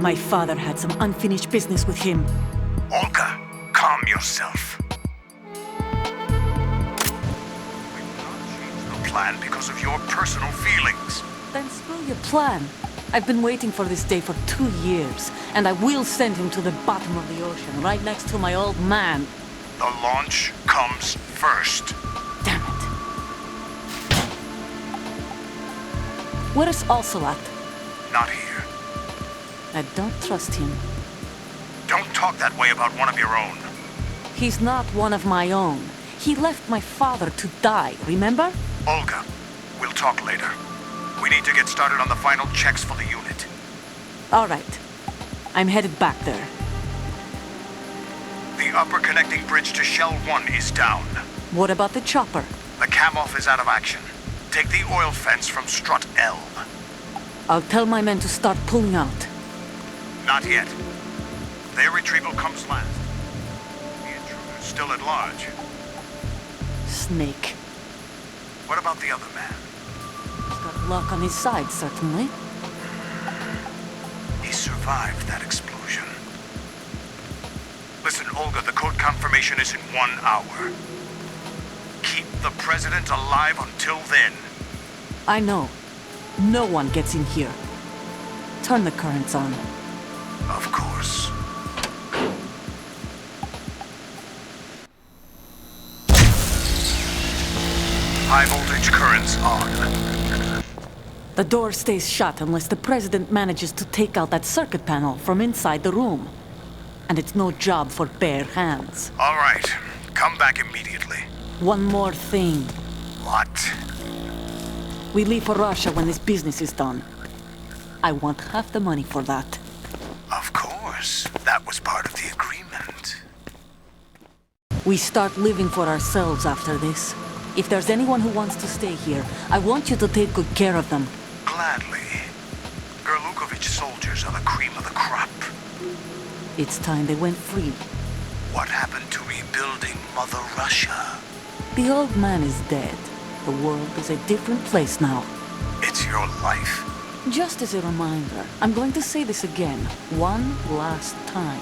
My father had some unfinished business with him. Olga, calm yourself. We've not changed the plan because of your personal feelings. Then screw your plan. I've been waiting for this day for 2 years, and I will send him to the bottom of the ocean, right next to my old man. The launch comes first. Damn it. Where's Ocelot? Not here. I don't trust him. Don't talk that way about one of your own. He's not one of my own. He left my father to die, remember? Olga, we'll talk later. We need to get started on the final checks for the unit. All right. I'm headed back there. The upper connecting bridge to Shell 1 is down. What about the chopper? The cam-off is out of action. Take the oil fence from strut L. I'll tell my men to start pulling out. Not yet. Their retrieval comes last. The intruder's still at large. Snake. What about the other man? He's got luck on his side, certainly. He survived that explosion. Listen, Olga, the code confirmation is in 1 hour. Keep the president alive until then. I know. No one gets in here. Turn the currents on. Of course. High voltage currents on. The door stays shut unless the president manages to take out that circuit panel from inside the room. And it's no job for bare hands. All right. Come back immediately. One more thing. What? We leave for Russia when this business is done. I want half the money for that. Of course. That was part of the agreement. We start living for ourselves after this. If there's anyone who wants to stay here, I want you to take good care of them. Gladly. Gerlukovich soldiers are the cream of the crop. It's time they went free. What happened to rebuilding Mother Russia? The old man is dead. The world is a different place now. It's your life. Just as a reminder, I'm going to say this again, one last time.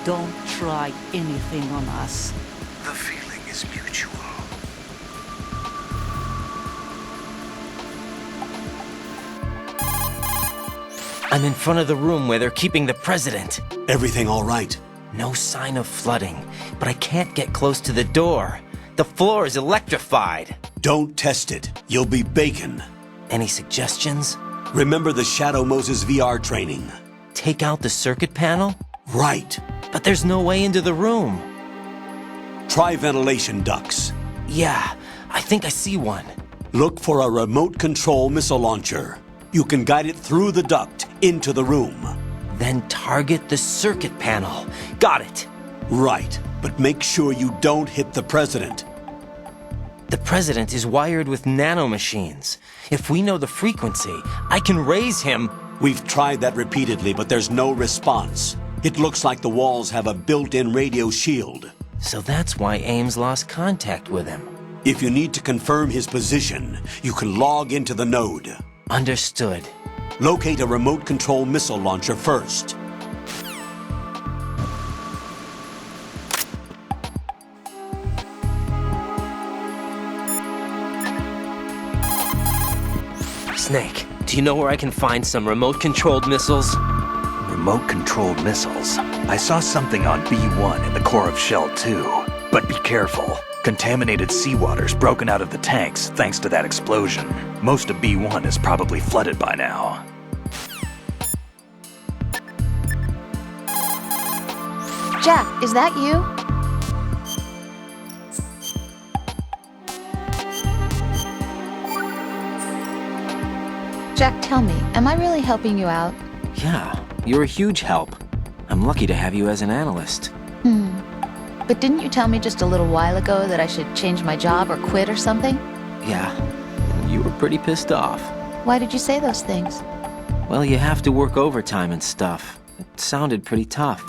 Don't try anything on us. The feeling is mutual. I'm in front of the room where they're keeping the president. Everything all right? No sign of flooding, but I can't get close to the door. The floor is electrified. Don't test it. You'll be bacon. Any suggestions? Remember the Shadow Moses VR training? Take out the circuit panel? Right. But there's no way into the room. Try ventilation ducts. Yeah, I think I see one. Look for a remote control missile launcher. You can guide it through the duct into the room. Then target the circuit panel. Got it. Right, but make sure you don't hit the president. The president is wired with nanomachines. If we know the frequency, I can raise him. We've tried that repeatedly, but there's no response. It looks like the walls have a built-in radio shield. So that's why Ames lost contact with him. If you need to confirm his position, you can log into the node. Understood. Locate a remote control missile launcher first. Snake, do you know where I can find some remote-controlled missiles? Remote-controlled missiles. I saw something on B1 in the core of Shell 2. But be careful. Contaminated seawater's broken out of the tanks thanks to that explosion. Most of B1 is probably flooded by now. Jack, is that you? Jack, tell me, am I really helping you out? Yeah, you're a huge help. I'm lucky to have you as an analyst. But didn't you tell me just a little while ago that I should change my job or quit or something? Yeah, you were pretty pissed off. Why did you say those things? Well, you have to work overtime and stuff. It sounded pretty tough.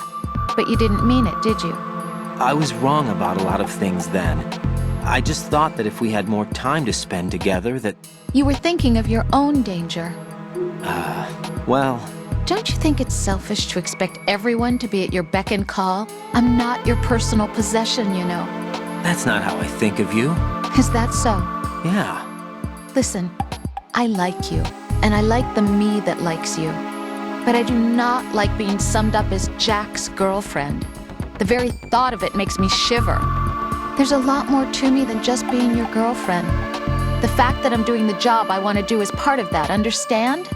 But you didn't mean it, did you? I was wrong about a lot of things then. I just thought that if we had more time to spend together that... You were thinking of your own danger. Well, Don't you think it's selfish to expect everyone to be at your beck and call? I'm not your personal possession, you know. That's not how I think of you. Is that so? Yeah. Listen, I like you, and I like the me that likes you. But I do not like being summed up as Jack's girlfriend. The very thought of it makes me shiver. There's a lot more to me than just being your girlfriend. The fact that I'm doing the job I want to do is part of that, understand?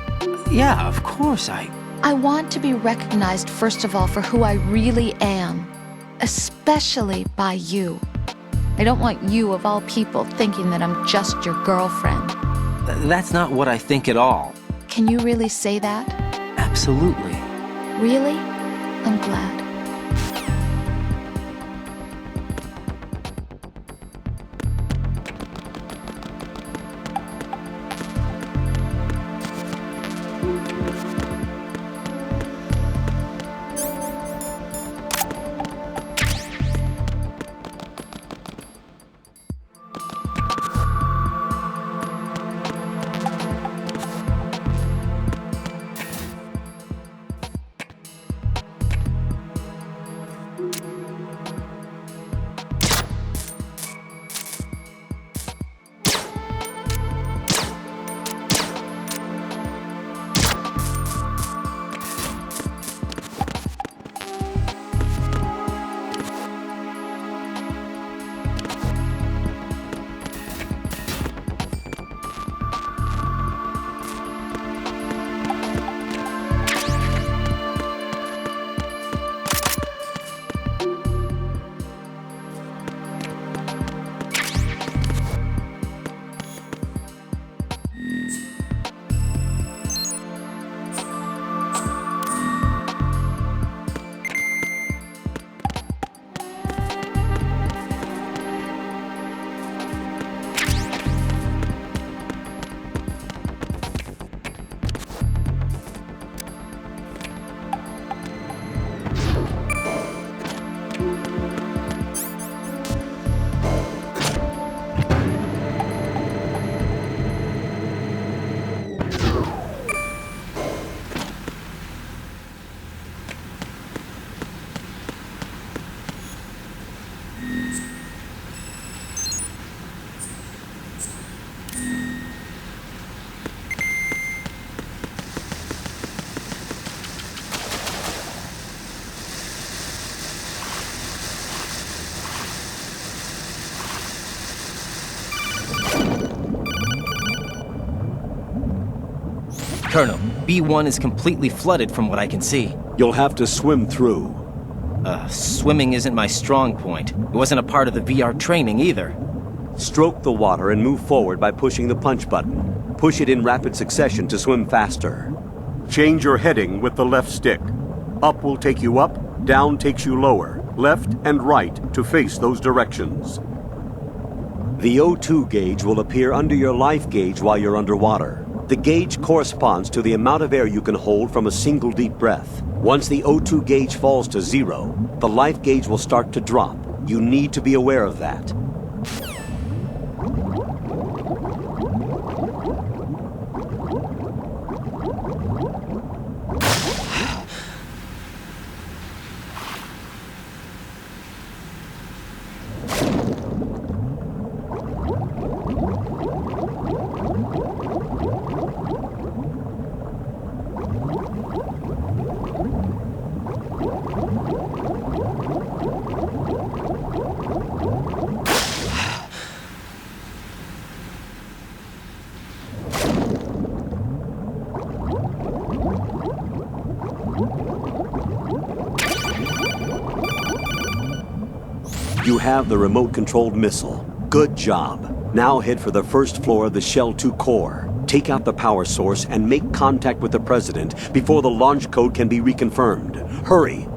Yeah, of course I want to be recognized, first of all, for who I really am, especially by you. I don't want you, of all people, thinking that I'm just your girlfriend. That's not what I think at all. Can you really say that? Absolutely. Really? I'm glad. Colonel, B1 is completely flooded from what I can see. You'll have to swim through. Swimming isn't my strong point. It wasn't a part of the VR training either. Stroke the water and move forward by pushing the punch button. Push it in rapid succession to swim faster. Change your heading with the left stick. Up will take you up, down takes you lower, left and right to face those directions. The O2 gauge will appear under your life gauge while you're underwater. The gauge corresponds to the amount of air you can hold from a single deep breath. Once the O2 gauge falls to 0, the life gauge will start to drop. You need to be aware of that. You have the remote-controlled missile. Good job. Now head for the first floor of the Shell 2 core. Take out the power source and make contact with the President before the launch code can be reconfirmed. Hurry!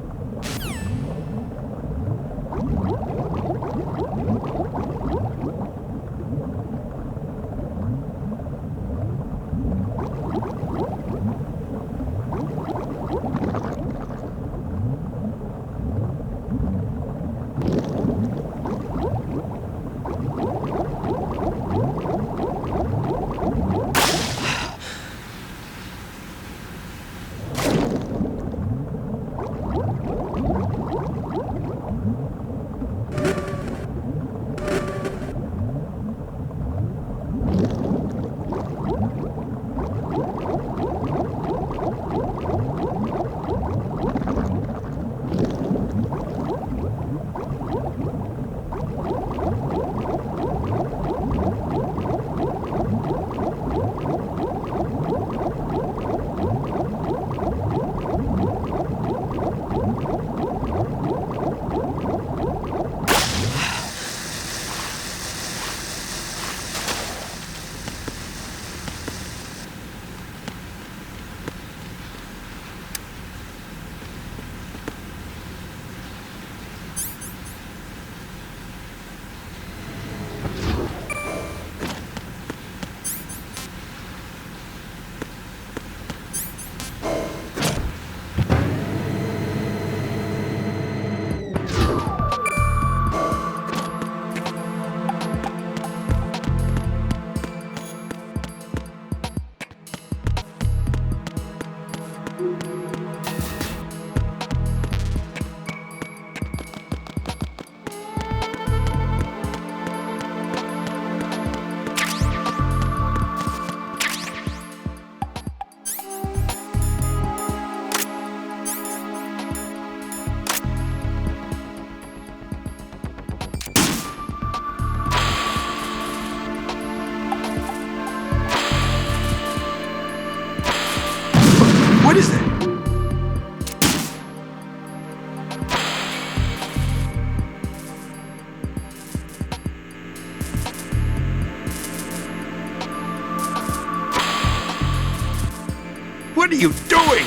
What are you doing?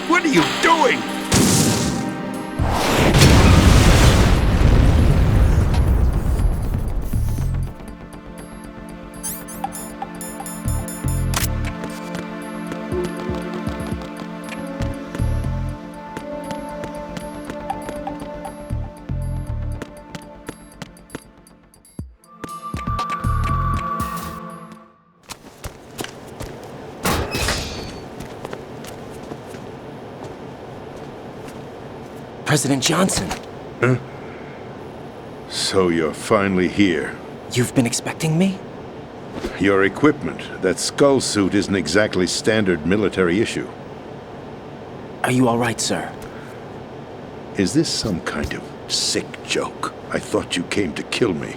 What are you doing? President Johnson, So you're finally here. you've been expecting me? Your equipment, that skull suit isn't exactly standard military issue. Are you all right, sir? Is this some kind of sick joke? I thought you came to kill me.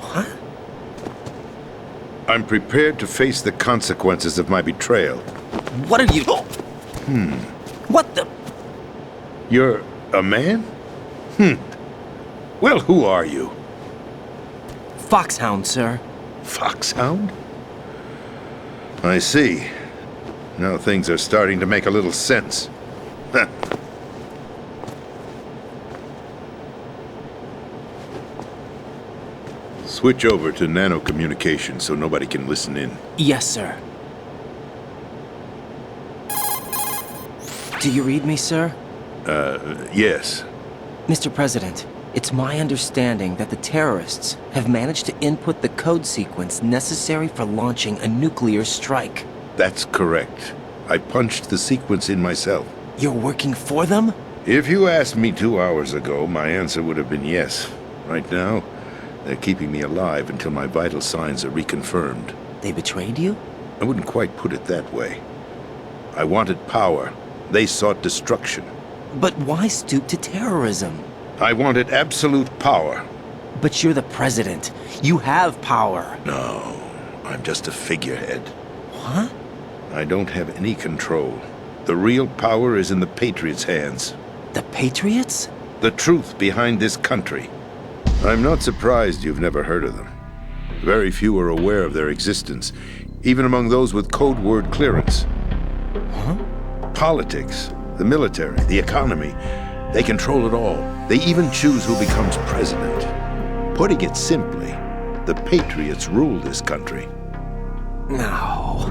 What? I'm prepared to face the consequences of my betrayal. What are you... What the... You're a man? Well, who are you? Foxhound, sir. Foxhound? I see. Now things are starting to make a little sense. Huh. Switch over to nano-communication so nobody can listen in. Yes, sir. Do you read me, sir? Yes. Mr. President, it's my understanding that the terrorists have managed to input the code sequence necessary for launching a nuclear strike. That's correct. I punched the sequence in myself. You're working for them? If you asked me 2 hours ago, my answer would have been yes. Right now, they're keeping me alive until my vital signs are reconfirmed. They betrayed you? I wouldn't quite put it that way. I wanted power. They sought destruction. But why stoop to terrorism? I wanted absolute power. But you're the president. You have power. No, I'm just a figurehead. What? I don't have any control. The real power is in the Patriots' hands. The Patriots? The truth behind this country. I'm not surprised you've never heard of them. Very few are aware of their existence, even among those with code word clearance. Huh? Politics, the military, the economy, they control it all. They even choose who becomes president. Putting it simply, the Patriots rule this country. No.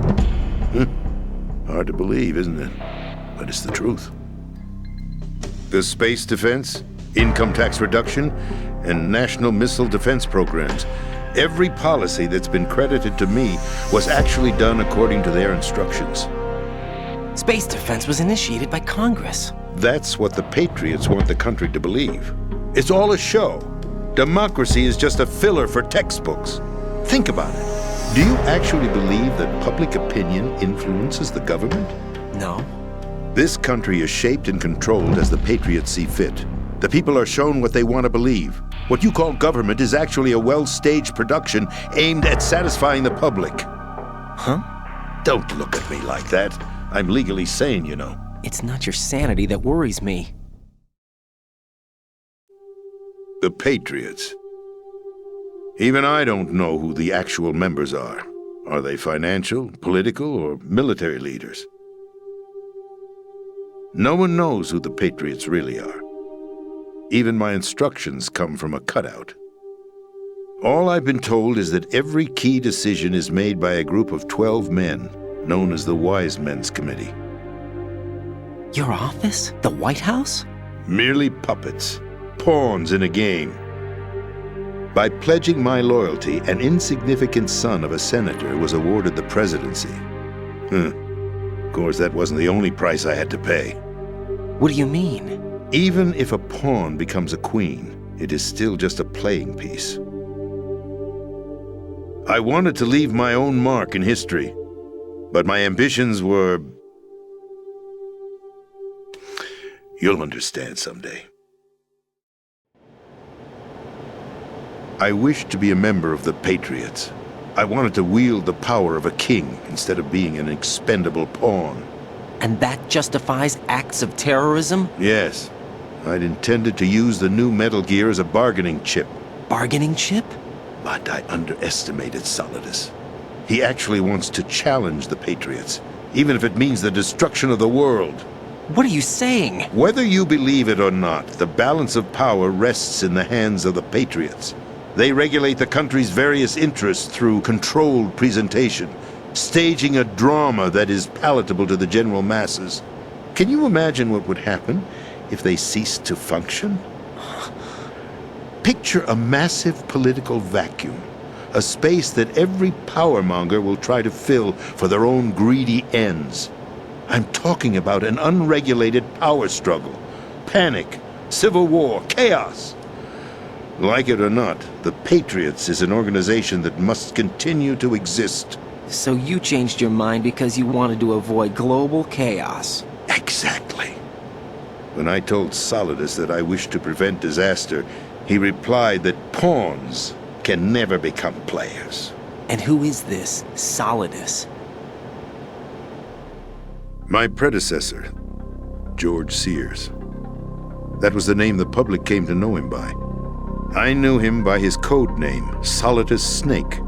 Hard to believe, isn't it? But it's the truth. The space defense, income tax reduction, and national missile defense programs. Every policy that's been credited to me was actually done according to their instructions. Space defense was initiated by Congress. That's what the Patriots want the country to believe. It's all a show. Democracy is just a filler for textbooks. Think about it. Do you actually believe that public opinion influences the government? No. This country is shaped and controlled as the Patriots see fit. The people are shown what they want to believe. What you call government is actually a well-staged production aimed at satisfying the public. Huh? Don't look at me like that. I'm legally sane, you know. It's not your sanity that worries me. The Patriots. Even I don't know who the actual members are. Are they financial, political, or military leaders? No one knows who the Patriots really are. Even my instructions come from a cutout. All I've been told is that every key decision is made by a group of 12 men, known as the Wise Men's Committee. Your office? The White House? Merely puppets, pawns in a game. By pledging my loyalty, an insignificant son of a senator was awarded the presidency. Of course, that wasn't the only price I had to pay. What do you mean? Even if a pawn becomes a queen, it is still just a playing piece. I wanted to leave my own mark in history, but my ambitions were... You'll understand someday. I wished to be a member of the Patriots. I wanted to wield the power of a king instead of being an expendable pawn. And that justifies acts of terrorism? Yes. I'd intended to use the new Metal Gear as a bargaining chip. Bargaining chip? But I underestimated Solidus. He actually wants to challenge the Patriots, even if it means the destruction of the world. What are you saying? Whether you believe it or not, the balance of power rests in the hands of the Patriots. They regulate the country's various interests through controlled presentation, staging a drama that is palatable to the general masses. Can you imagine what would happen if they ceased to function? Picture a massive political vacuum, a space that every powermonger will try to fill for their own greedy ends. I'm talking about an unregulated power struggle, panic, civil war, chaos. Like it or not, the Patriots is an organization that must continue to exist. So you changed your mind because you wanted to avoid global chaos. Exactly. When I told Solidus that I wished to prevent disaster, he replied that pawns can never become players. And who is this Solidus? My predecessor, George Sears. That was the name the public came to know him by. I knew him by his code name, Solidus Snake.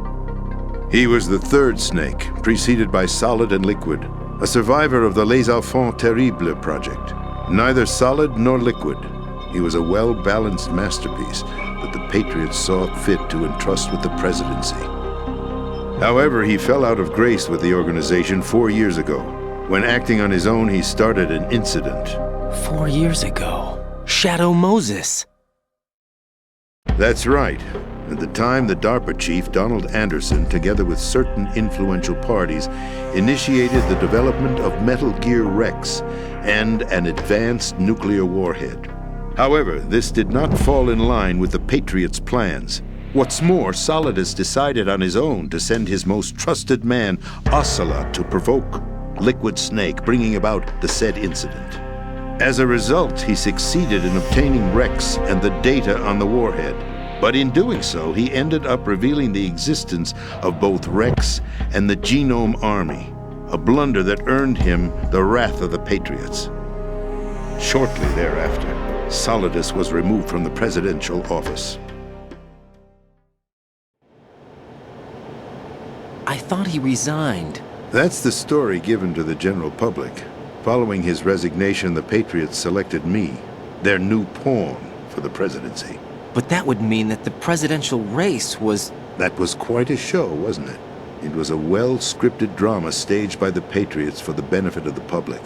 He was the third Snake, preceded by Solid and Liquid, a survivor of the Les Enfants Terribles project. Neither solid nor liquid, he was a well-balanced masterpiece that the Patriots saw fit to entrust with the presidency. However, he fell out of grace with the organization 4 years ago. When acting on his own, he started an incident. 4 years ago. Shadow Moses. That's right. At the time, the DARPA chief, Donald Anderson, together with certain influential parties, initiated the development of Metal Gear Rex and an advanced nuclear warhead. However, this did not fall in line with the Patriots' plans. What's more, Solidus decided on his own to send his most trusted man, Ocelot, to provoke Liquid Snake, bringing about the said incident. As a result, he succeeded in obtaining Rex and the data on the warhead. But in doing so, he ended up revealing the existence of both Rex and the Genome Army, a blunder that earned him the wrath of the Patriots. Shortly thereafter, Solidus was removed from the presidential office. I thought he resigned. That's the story given to the general public. Following his resignation, the Patriots selected me, their new pawn, for the presidency. But that would mean that the presidential race was... That was quite a show, wasn't it? It was a well-scripted drama staged by the Patriots for the benefit of the public.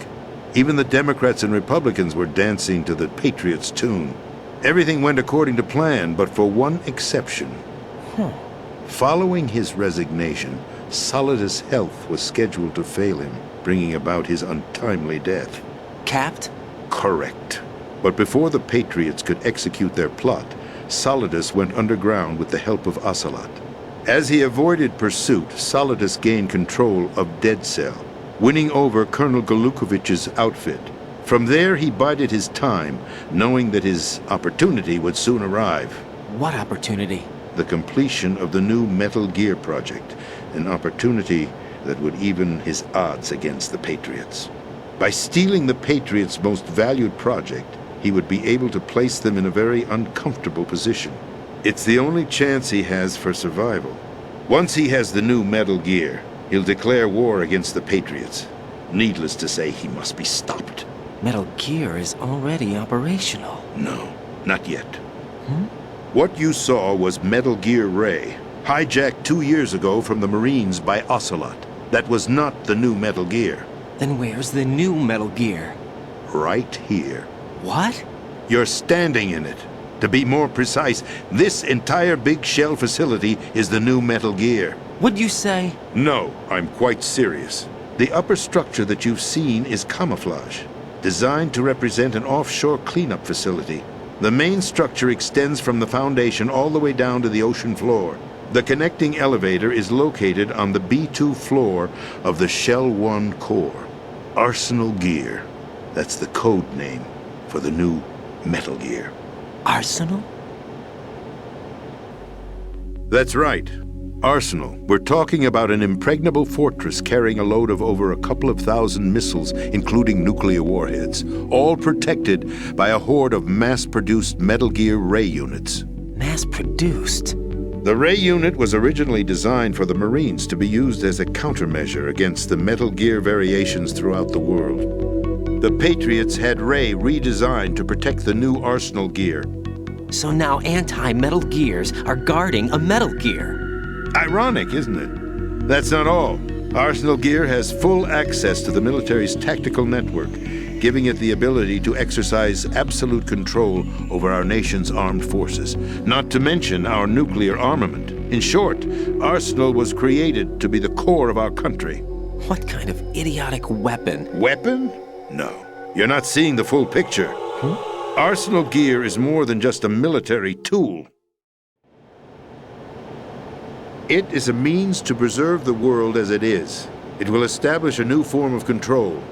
Even the Democrats and Republicans were dancing to the Patriots' tune. Everything went according to plan, but for one exception. Following his resignation, Solidus' health was scheduled to fail him, bringing about his untimely death. Capped? Correct. But before the Patriots could execute their plot, Solidus went underground with the help of Ocelot. As he avoided pursuit, Solidus gained control of Dead Cell, winning over Colonel Golukovich's outfit. From there, he bided his time, knowing that his opportunity would soon arrive. What opportunity? The completion of the new Metal Gear project, an opportunity that would even his odds against the Patriots. By stealing the Patriots' most valued project, he would be able to place them in a very uncomfortable position. It's the only chance he has for survival. Once he has the new Metal Gear, he'll declare war against the Patriots. Needless to say, he must be stopped. Metal Gear is already operational. No, not yet. What you saw was Metal Gear Ray, hijacked 2 years ago from the Marines by Ocelot. That was not the new Metal Gear. Then where's the new Metal Gear? Right here. What? You're standing in it. To be more precise, this entire big shell facility is the new Metal Gear. What'd you say? No, I'm quite serious. The upper structure that you've seen is camouflage, designed to represent an offshore cleanup facility. The main structure extends from the foundation all the way down to the ocean floor. The connecting elevator is located on the B2 floor of the Shell 1 core. Arsenal Gear. That's the code name for the new Metal Gear. Arsenal? That's right. Arsenal. We're talking about an impregnable fortress carrying a load of over a couple of thousand missiles, including nuclear warheads, all protected by a horde of mass-produced Metal Gear Ray units. Mass-produced? The Ray unit was originally designed for the Marines to be used as a countermeasure against the Metal Gear variations throughout the world. The Patriots had Ray redesigned to protect the new Arsenal gear. So now anti-Metal Gears are guarding a Metal Gear. Ironic, isn't it? That's not all. Arsenal Gear has full access to the military's tactical network, giving it the ability to exercise absolute control over our nation's armed forces, not to mention our nuclear armament. In short, Arsenal was created to be the core of our country. What kind of idiotic weapon? Weapon? No. You're not seeing the full picture. Arsenal Gear is more than just a military tool. It is a means to preserve the world as it is. It will establish a new form of control.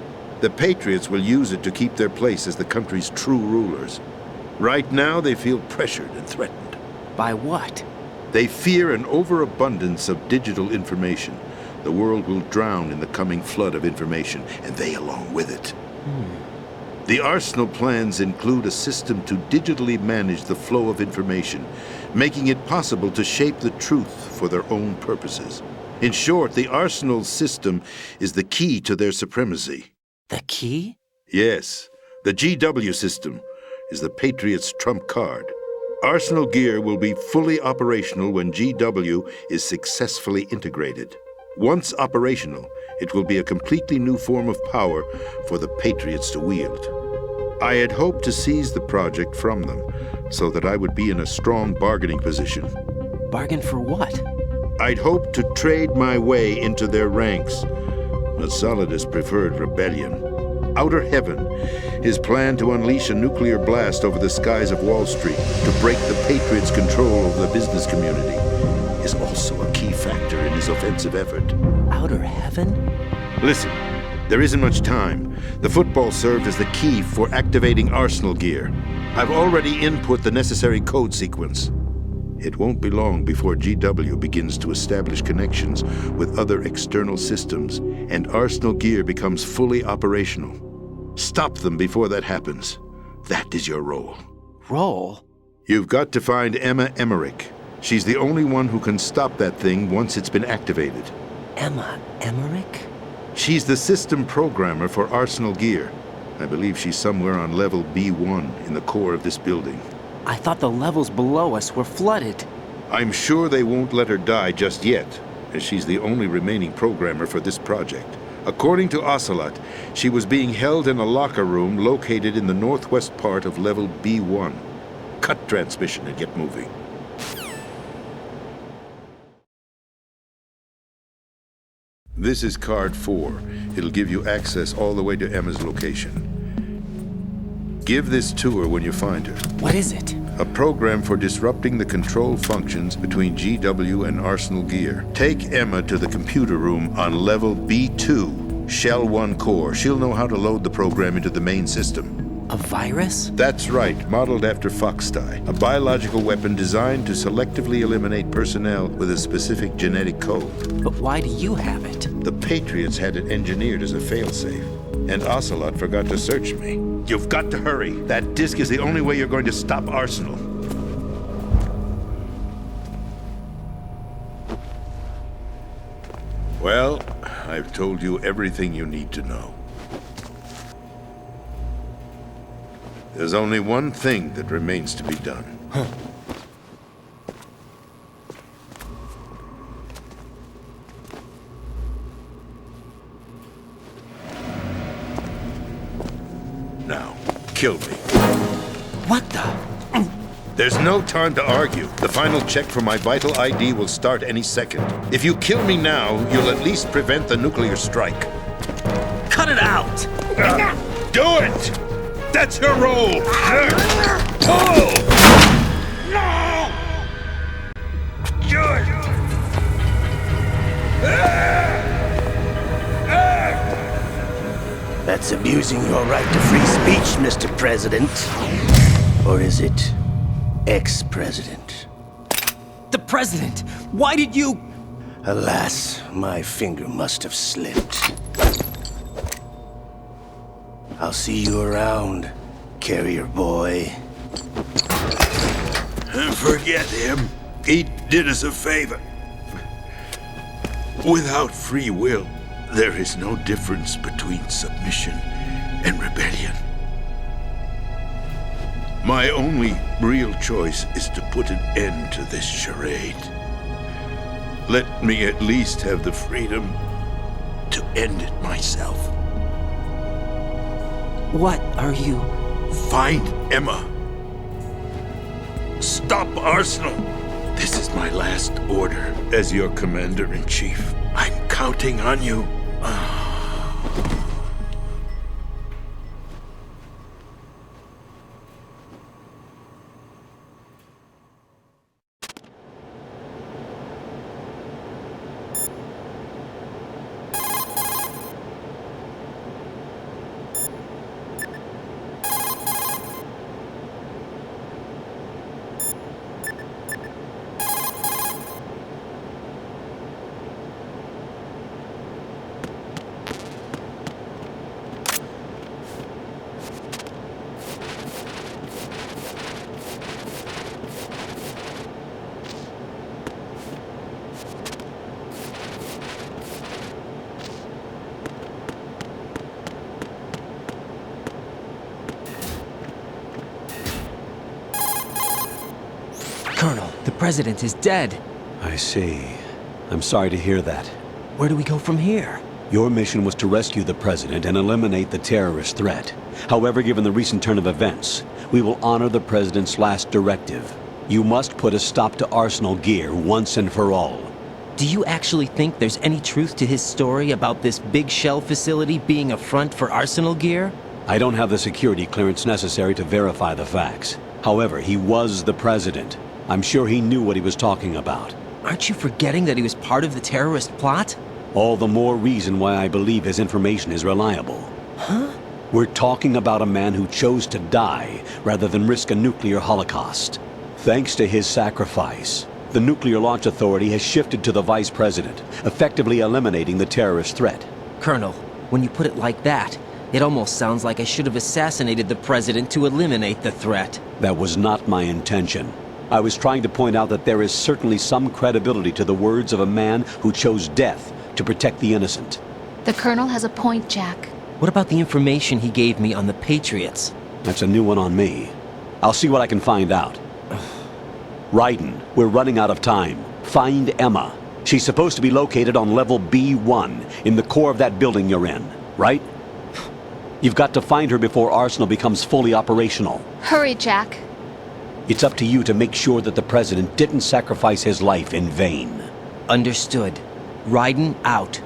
The Patriots will use it to keep their place as the country's true rulers. Right now, they feel pressured and threatened. By what? They fear an overabundance of digital information. The world will drown in the coming flood of information, and they along with it. The Arsenal plans include a system to digitally manage the flow of information, making it possible to shape the truth for their own purposes. In short, the Arsenal system is the key to their supremacy. The key? Yes, the GW system is the Patriots' trump card. Arsenal Gear will be fully operational when GW is successfully integrated. Once operational, it will be a completely new form of power for the Patriots to wield. I had hoped to seize the project from them, so that I would be in a strong bargaining position. Bargain for what? I'd hoped to trade my way into their ranks, but Solidus preferred rebellion. Outer Heaven, his plan to unleash a nuclear blast over the skies of Wall Street to break the Patriots' control over the business community, is also a key factor in his offensive effort. Outer Heaven? Listen, there isn't much time. The football served as the key for activating Arsenal Gear. I've already input the necessary code sequence. It won't be long before GW begins to establish connections with other external systems, and Arsenal Gear becomes fully operational. Stop them before that happens. That is your role. Role? You've got to find Emma Emmerich. She's the only one who can stop that thing once it's been activated. Emma Emmerich? She's the system programmer for Arsenal Gear. I believe she's somewhere on level B1 in the core of this building. I thought the levels below us were flooded. I'm sure they won't let her die just yet, as she's the only remaining programmer for this project. According to Ocelot, she was being held in a locker room located in the northwest part of level B1. Cut transmission and get moving. This is card 4. It'll give you access all the way to Emma's location. Give this to her when you find her. What is it? A program for disrupting the control functions between GW and Arsenal Gear. Take Emma to the computer room on level B2, Shell 1 core. She'll know how to load the program into the main system. A virus? That's right, modeled after Foxdie, a biological weapon designed to selectively eliminate personnel with a specific genetic code. But why do you have it? The Patriots had it engineered as a failsafe, and Ocelot forgot to search me. You've got to hurry. That disk is the only way you're going to stop Arsenal. Well, I've told you everything you need to know. There's only one thing that remains to be done. Now, kill me. What the? There's no time to argue. The final check for my vital ID will start any second. If you kill me now, you'll at least prevent the nuclear strike. Cut it out! Do it! That's your role! Pull! No! Do it! That's abusing your right to free speech, Mr. President. Or is it ex-president? The president! Why did you... Alas, my finger must have slipped. I'll see you around, carrier boy. Forget him. He did us a favor. Without free will, there is no difference between submission and rebellion. My only real choice is to put an end to this charade. Let me at least have the freedom to end it myself. What are you... Find Emma. Stop Arsenal. This is my last order as your commander-in-chief. I'm counting on you. Colonel, the President is dead. I see. I'm sorry to hear that. Where do we go from here? Your mission was to rescue the President and eliminate the terrorist threat. However, given the recent turn of events, we will honor the President's last directive. You must put a stop to Arsenal Gear once and for all. Do you actually think there's any truth to his story about this big shell facility being a front for Arsenal Gear? I don't have the security clearance necessary to verify the facts. However, he was the President. I'm sure he knew what he was talking about. Aren't you forgetting that he was part of the terrorist plot? All the more reason why I believe his information is reliable. Huh? We're talking about a man who chose to die rather than risk a nuclear holocaust. Thanks to his sacrifice, the Nuclear Launch Authority has shifted to the Vice President, effectively eliminating the terrorist threat. Colonel, when you put it like that, it almost sounds like I should have assassinated the President to eliminate the threat. That was not my intention. I was trying to point out that there is certainly some credibility to the words of a man who chose death to protect the innocent. The Colonel has a point, Jack. What about the information he gave me on the Patriots? That's a new one on me. I'll see what I can find out. Raiden, we're running out of time. Find Emma. She's supposed to be located on level B1, in the core of that building you're in, right? You've got to find her before Arsenal becomes fully operational. Hurry, Jack. It's up to you to make sure that the President didn't sacrifice his life in vain. Understood. Raiden out.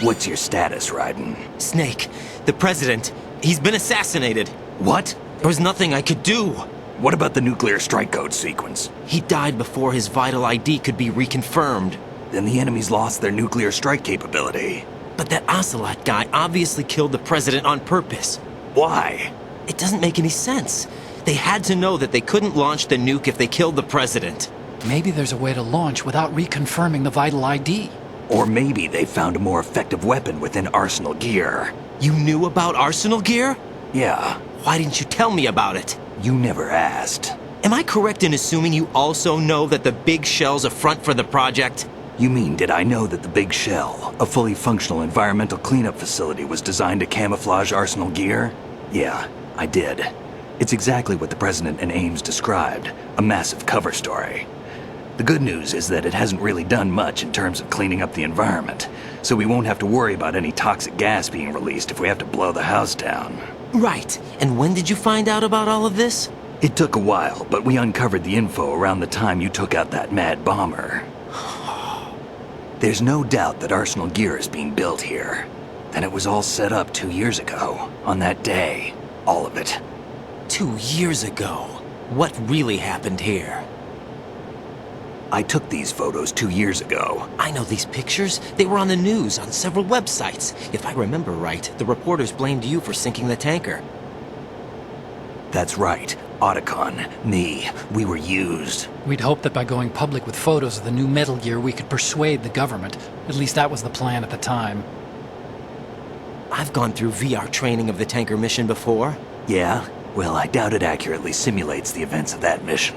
What's your status, Raiden? Snake, the President, he's been assassinated. What? There was nothing I could do. What about the nuclear strike code sequence? He died before his vital ID could be reconfirmed. Then the enemy's lost their nuclear strike capability. But that Ocelot guy obviously killed the President on purpose. Why? It doesn't make any sense. They had to know that they couldn't launch the nuke if they killed the President. Maybe there's a way to launch without reconfirming the vital ID. Or maybe they found a more effective weapon within Arsenal Gear. You knew about Arsenal Gear? Yeah. Why didn't you tell me about it? You never asked. Am I correct in assuming you also know that the Big Shell's a front for the project? You mean, did I know that the Big Shell, a fully functional environmental cleanup facility, was designed to camouflage Arsenal Gear? Yeah, I did. It's exactly what the President and Ames described, a massive cover story. The good news is that it hasn't really done much in terms of cleaning up the environment, so we won't have to worry about any toxic gas being released if we have to blow the house down. Right. And when did you find out about all of this? It took a while, but we uncovered the info around the time you took out that mad bomber. There's no doubt that Arsenal Gear is being built here. And it was all set up 2 years ago, on that day. All of it. 2 years ago? What really happened here? I took these photos 2 years ago. I know these pictures. They were on the news, on several websites. If I remember right, the reporters blamed you for sinking the tanker. That's right. Otacon, me, we were used. We'd hoped that by going public with photos of the new Metal Gear, we could persuade the government. At least that was the plan at the time. I've gone through VR training of the tanker mission before. Yeah? Well, I doubt it accurately simulates the events of that mission.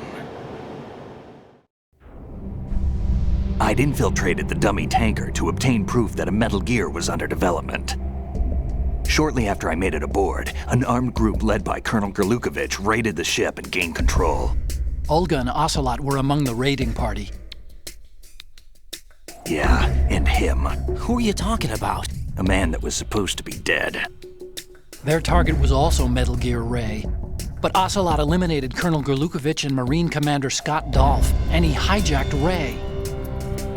I'd infiltrated the dummy tanker to obtain proof that a Metal Gear was under development. Shortly after I made it aboard, an armed group led by Colonel Gerlukovich raided the ship and gained control. Olga and Ocelot were among the raiding party. Yeah, and him. Who are you talking about? A man that was supposed to be dead. Their target was also Metal Gear Ray. But Ocelot eliminated Colonel Gerlukovich and Marine Commander Scott Dolph, and he hijacked Ray.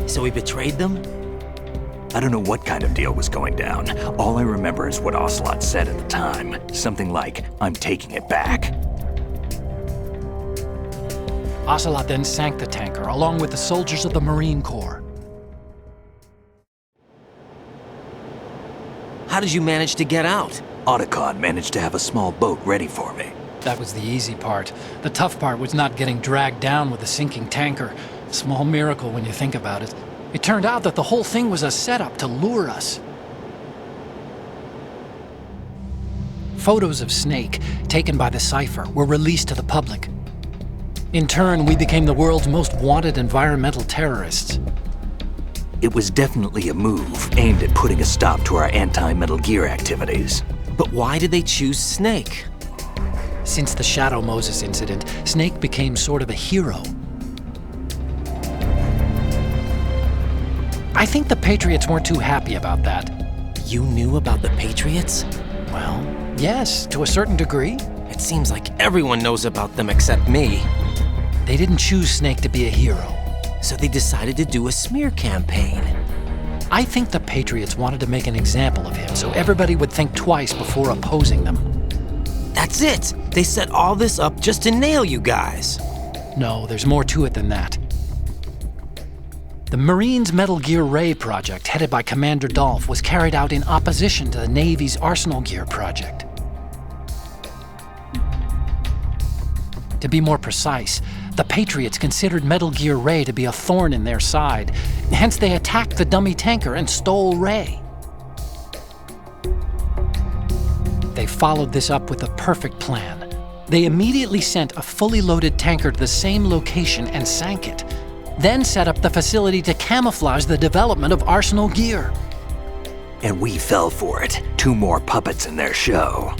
So he betrayed them? I don't know what kind of deal was going down. All I remember is what Ocelot said at the time. Something like, "I'm taking it back." Ocelot then sank the tanker, along with the soldiers of the Marine Corps. How did you manage to get out? Otacon managed to have a small boat ready for me. That was the easy part. The tough part was not getting dragged down with a sinking tanker. A small miracle when you think about it. It turned out that the whole thing was a setup to lure us. Photos of Snake, taken by the Cypher, were released to the public. In turn, we became the world's most wanted environmental terrorists. It was definitely a move aimed at putting a stop to our anti-Metal Gear activities. But why did they choose Snake? Since the Shadow Moses incident, Snake became sort of a hero. I think the Patriots weren't too happy about that. You knew about the Patriots? Well, yes, to a certain degree. It seems like everyone knows about them except me. They didn't choose Snake to be a hero. So they decided to do a smear campaign. I think the Patriots wanted to make an example of him so everybody would think twice before opposing them. That's it! They set all this up just to nail you guys. No, there's more to it than that. The Marines' Metal Gear Ray project, headed by Commander Dolph, was carried out in opposition to the Navy's Arsenal Gear project. To be more precise, the Patriots considered Metal Gear Ray to be a thorn in their side. Hence, they attacked the dummy tanker and stole Ray. They followed this up with a perfect plan. They immediately sent a fully loaded tanker to the same location and sank it, then set up the facility to camouflage the development of Arsenal Gear. And we fell for it. 2 more puppets in their show.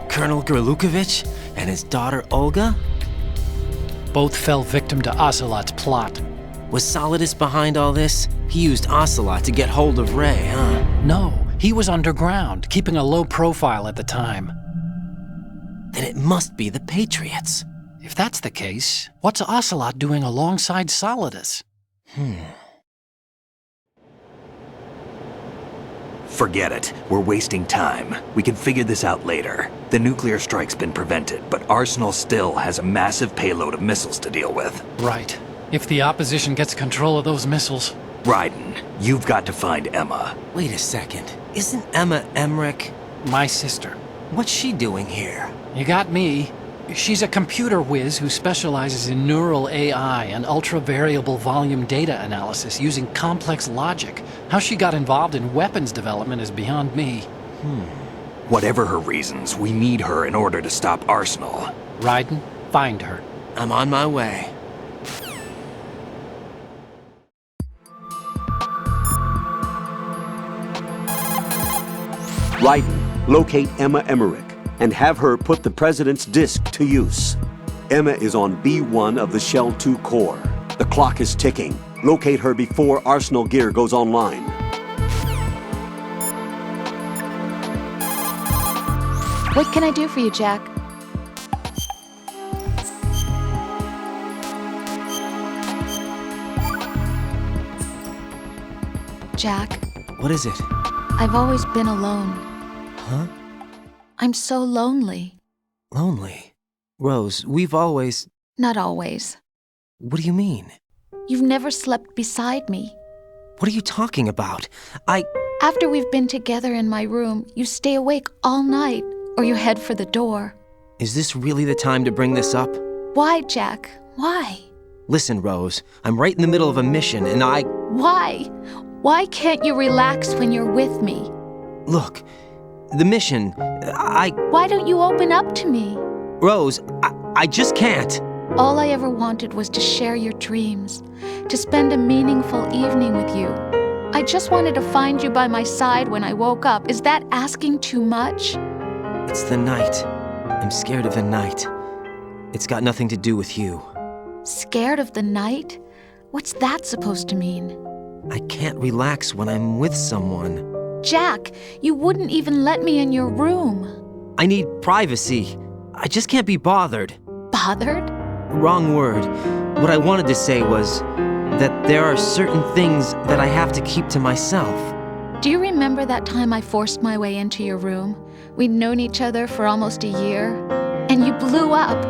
Colonel Gerlukovich and his daughter Olga? Both fell victim to Ocelot's plot. Was Solidus behind all this? He used Ocelot to get hold of Ray, huh? No, he was underground, keeping a low profile at the time. Then it must be the Patriots. If that's the case, what's Ocelot doing alongside Solidus? Forget it. We're wasting time. We can figure this out later. The nuclear strike's been prevented, but Arsenal still has a massive payload of missiles to deal with. Right. If the opposition gets control of those missiles... Raiden, you've got to find Emma. Wait a second. Isn't Emma Emmerich? My sister. What's she doing here? You got me. She's a computer whiz who specializes in neural AI and ultra-variable volume data analysis using complex logic. How she got involved in weapons development is beyond me. Whatever her reasons, we need her in order to stop Arsenal. Raiden, find her. I'm on my way. Raiden, locate Emma Emmerich and have her put the President's disc to use. Emma is on B1 of the Shell 2 core. The clock is ticking. Locate her before Arsenal Gear goes online. What can I do for you, Jack? Jack, What is it? I've always been alone. Huh? I'm so lonely. Lonely. Rose, we've always... Not always. What do you mean? You've never slept beside me. What are you talking about? After we've been together in my room, you stay awake all night, or you head for the door. Is this really the time to bring this up? Why, Jack? Why? Listen, Rose, I'm right in the middle of a mission and Why? Why can't you relax when you're with me? Look, the mission. Why don't you open up to me? Rose, I just can't. All I ever wanted was to share your dreams, to spend a meaningful evening with you. I just wanted to find you by my side when I woke up. Is that asking too much? It's the night. I'm scared of the night. It's got nothing to do with you. Scared of the night? What's that supposed to mean? I can't relax when I'm with someone. Jack, you wouldn't even let me in your room. I need privacy. I just can't be bothered. Bothered? Wrong word. What I wanted to say was that there are certain things that I have to keep to myself. Do you remember that time I forced my way into your room? We'd known each other for almost a year, and you blew up.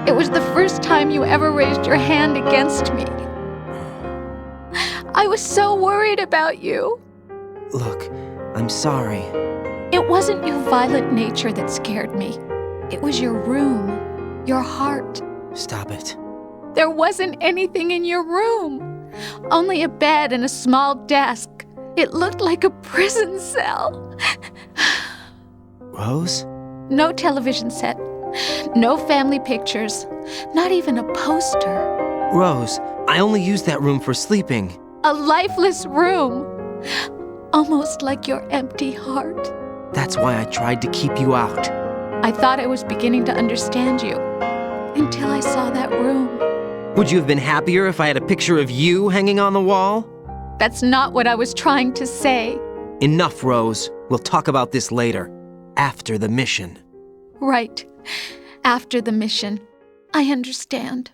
It was the first time you ever raised your hand against me. I was so worried about you. Look, I'm sorry. It wasn't your violent nature that scared me. It was your room, your heart. Stop it. There wasn't anything in your room. Only a bed and a small desk. It looked like a prison cell. Rose? No television set. No family pictures. Not even a poster. Rose, I only use that room for sleeping. A lifeless room. Almost like your empty heart. That's why I tried to keep you out. I thought I was beginning to understand you. Until I saw that room. Would you have been happier if I had a picture of you hanging on the wall? That's not what I was trying to say. Enough, Rose. We'll talk about this later. After the mission. Right. After the mission. I understand.